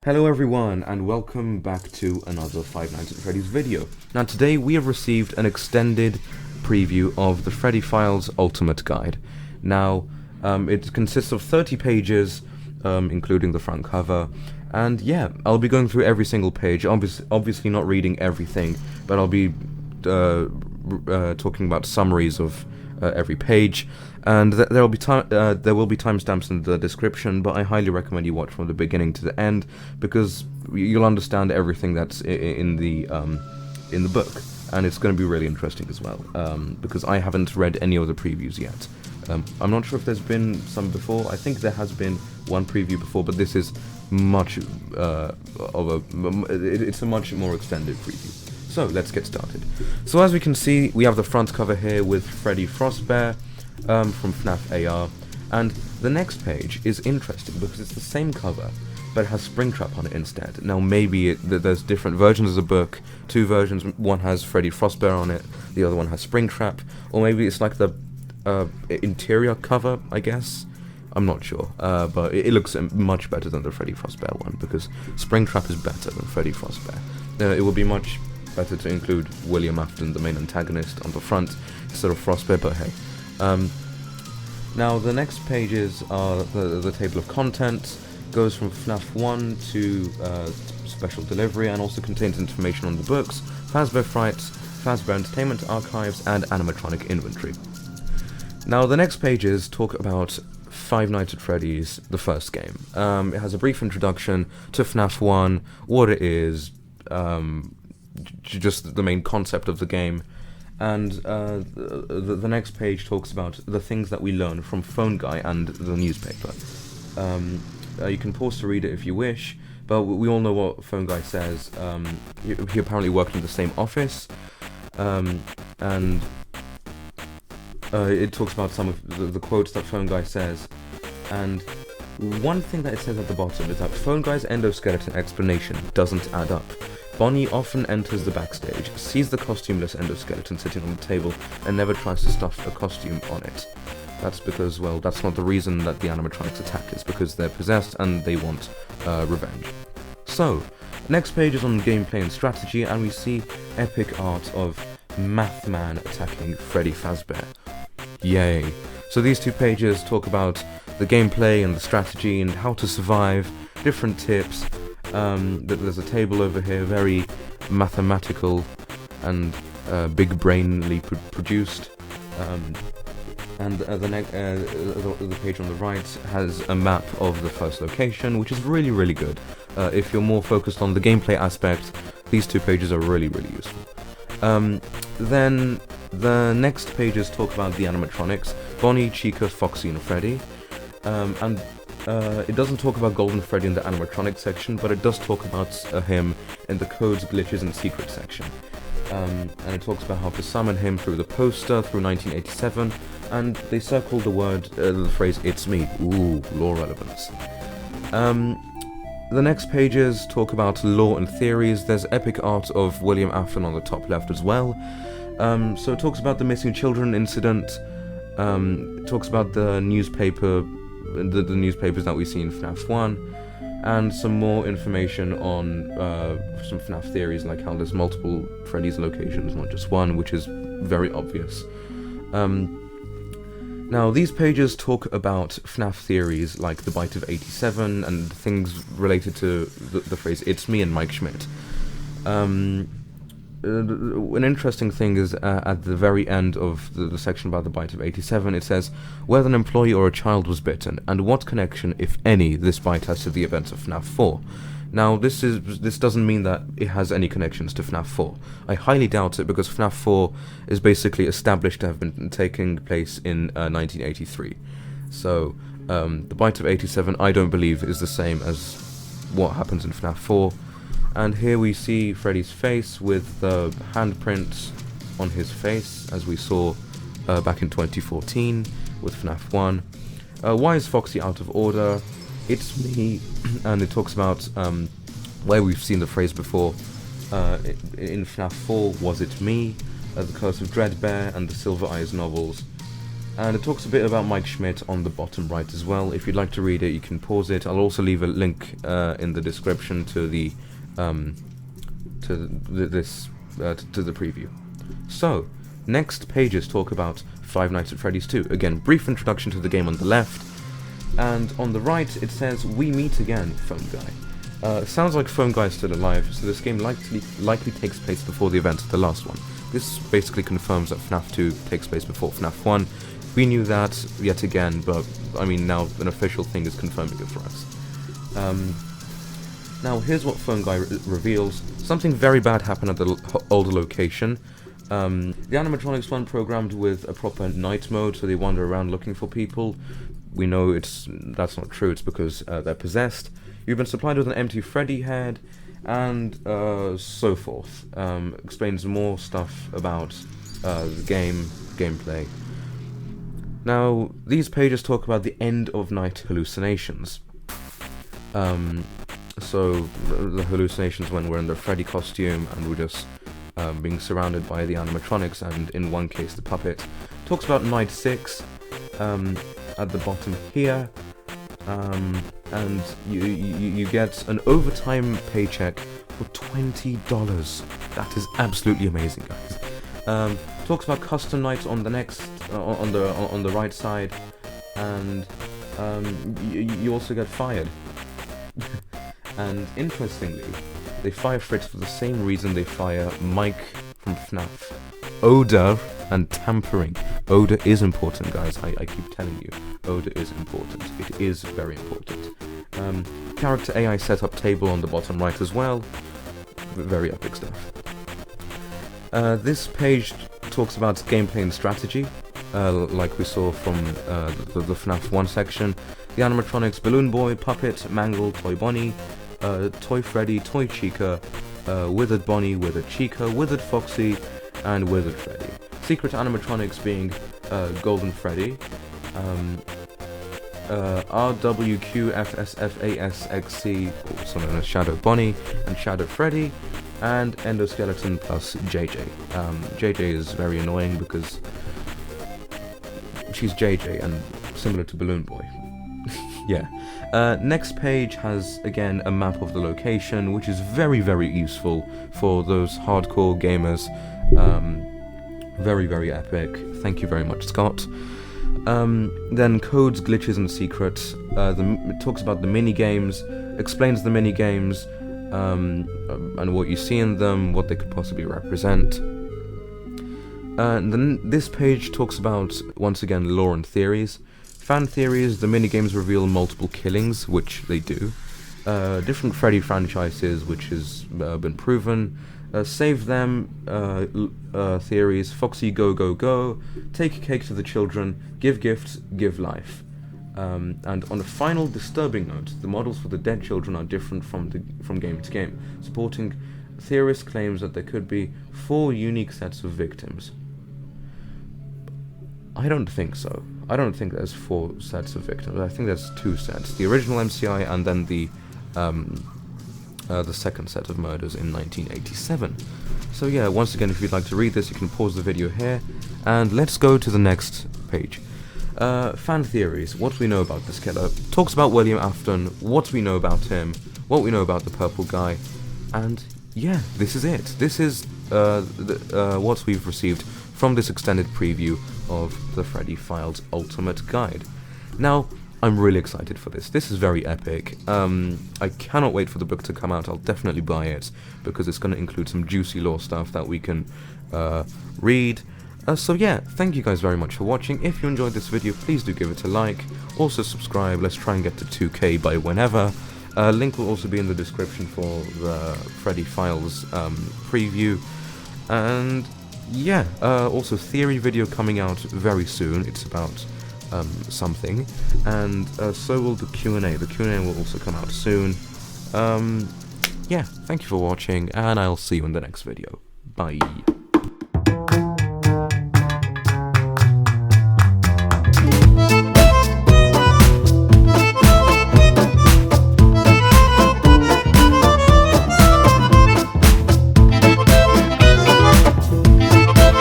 Hello everyone, and welcome back to another Five Nights at Freddy's video. Now today we have received an extended preview of the Freddy Files Ultimate Guide. Now, it consists of 30 pages, including the front cover, and yeah, I'll be going through every single page, obviously not reading everything, but I'll be talking about summaries of every page, and there will be timestamps in the description, but I highly recommend you watch from the beginning to the end because you'll understand everything that's in the book, and it's going to be really interesting as well, because I haven't read any of the previews yet. I'm not sure if there's been some before. I think there has been one preview before, but this is much it's a much more extended preview. So let's get started. So as we can see, we have the front cover here with Freddy Fredbear from FNAF AR, and the next page is interesting because it's the same cover but it has Springtrap on it instead. Now maybe there's different versions of the book, two versions, one has Freddy Fredbear on it, the other one has Springtrap, or maybe it's like the interior cover, I guess. I'm not sure, but it looks much better than the Freddy Fredbear one because Springtrap is better than Freddy Fredbear. It would be much better to include William Afton, the main antagonist, on the front instead of Fredbear, but hey. Now the next pages are the table of contents, goes from FNAF 1 to Special Delivery, and also contains information on the books, Fazbear Frights, Fazbear Entertainment Archives, and animatronic inventory. Now the next pages talk about Five Nights at Freddy's, the first game. It has a brief introduction to FNAF 1, what it is, just the main concept of the game, and the next page talks about the things that we learn from Phone Guy and the newspaper. You can pause to read it if you wish, but we all know what Phone Guy says. He apparently worked in the same office, and it talks about some of the quotes that Phone Guy says, and one thing that it says at the bottom is that Phone Guy's endoskeleton explanation doesn't add up. Bonnie often enters the backstage, sees the costumeless endoskeleton sitting on the table, and never tries to stuff a costume on it. That's because, well, that's not the reason that the animatronics attack, it's because they're possessed and they want revenge. So, next page is on gameplay and strategy, and we see epic art of Mathman attacking Freddy Fazbear. Yay. So these two pages talk about the gameplay and the strategy and how to survive, different tips. There's a table over here, very mathematical and big-brainly produced. And the page on the right has a map of the first location, which is really, really good. If you're more focused on the gameplay aspect, these two pages are really, really useful. Then the next pages talk about the animatronics, Bonnie, Chica, Foxy, and Freddy. And it doesn't talk about Golden Freddy in the animatronic section, but it does talk about him in the codes, glitches, and secrets section. And it talks about how to summon him through the poster, through 1987, and they circle the phrase, "It's me." Ooh, lore relevance. The next pages talk about lore and theories. There's epic art of William Afton on the top left as well. So it talks about the missing children incident, it talks about the newspaper, the newspapers that we see in FNAF 1, and some more information on some FNAF theories, like how there's multiple Freddy's locations, not just one, which is very obvious. Now, these pages talk about FNAF theories like the Bite of 87 and things related to the phrase "It's me" and Mike Schmidt. An interesting thing is at the very end of the section about the Bite of 87, it says whether an employee or a child was bitten, and what connection, if any, this bite has to the events of FNAF 4. Now, this doesn't mean that it has any connections to FNAF 4. I highly doubt it, because FNAF 4 is basically established to have been taking place in 1983. So, the Bite of 87, I don't believe, is the same as what happens in FNAF 4. And here we see Freddy's face with the handprints on his face, as we saw back in 2014 with FNAF 1. Why is Foxy out of order? It's me. And it talks about where we've seen the phrase before. In FNAF 4, was it me? The Curse of Dreadbear and the Silver Eyes novels. And it talks a bit about Mike Schmidt on the bottom right as well. If you'd like to read it, you can pause it. I'll also leave a link in the description to the preview. So, next pages talk about Five Nights at Freddy's 2. Again, brief introduction to the game on the left, and on the right it says, "We meet again, Phone Guy." Sounds like Phone Guy is still alive, so this game likely takes place before the events of the last one. This basically confirms that FNAF 2 takes place before FNAF 1. We knew that yet again, but I mean, now an official thing is confirming it for us. Now here's what Phone Guy reveals. Something very bad happened at the older location. The animatronics weren't programmed with a proper night mode, so they wander around looking for people. We know that's not true, it's because they're possessed. You've been supplied with an empty Freddy head, and so forth. Explains more stuff about the gameplay. Now, these pages talk about the end of night hallucinations. So, the hallucinations when we're in the Freddy costume and we're just being surrounded by the animatronics, and in one case the puppet. Talks about night 6 at the bottom here, and you get an overtime paycheck for $20. That is absolutely amazing, guys. Talks about custom nights on the next on the right side, and you also get fired. And interestingly, they fire Fritz for the same reason they fire Mike from FNAF. Odor and tampering. Odor is important, guys. I keep telling you. Odor is important. It is very important. Character AI setup table on the bottom right as well. Very epic stuff. This page talks about gameplay and strategy, like we saw from the FNAF 1 section. The animatronics: Balloon Boy, Puppet, Mangle, Toy Bonnie, Toy Freddy, Toy Chica, Withered Bonnie, Withered Chica, Withered Foxy, and Withered Freddy. Secret animatronics being Golden Freddy, RWQFSFASXC, also known as Shadow Bonnie, and Shadow Freddy, and Endoskeleton plus JJ. JJ is very annoying because she's JJ and similar to Balloon Boy. Yeah. Next page has, again, a map of the location, which is very, very useful for those hardcore gamers. Very, very epic. Thank you very much, Scott. Then codes, glitches, and secrets. It talks about the mini-games, explains the mini-games, and what you see in them, what they could possibly represent. And then this page talks about, once again, lore and theories. Fan theories: the minigames reveal multiple killings, which they do. Different Freddy franchises, which has been proven. Save them theories: Foxy go go go, take cake to the children, give gifts, give life. And on a final disturbing note, the models for the dead children are different from game to game, supporting theorist claims that there could be 4 unique sets of victims. I don't think so. I don't think there's 4 sets of victims. I think there's 2 sets: the original MCI and then the second set of murders in 1987. So yeah, once again, if you'd like to read this, you can pause the video here, and let's go to the next page. Fan theories: what we know about this killer. Talks about William Afton, what we know about him, what we know about the purple guy, and yeah, this is it. This is what we've received from this extended preview of the Freddy Files Ultimate Guide. Now, I'm really excited for this. This is very epic. I cannot wait for the book to come out. I'll definitely buy it, because it's going to include some juicy lore stuff that we can read. So yeah, thank you guys very much for watching. If you enjoyed this video, please do give it a like. Also subscribe. Let's try and get to 2K by whenever. Link will also be in the description for the Freddy Files preview. And yeah, also theory video coming out very soon. It's about something, and so will the Q&A. The Q&A will also come out soon. Yeah, thank you for watching, and I'll see you in the next video. Bye.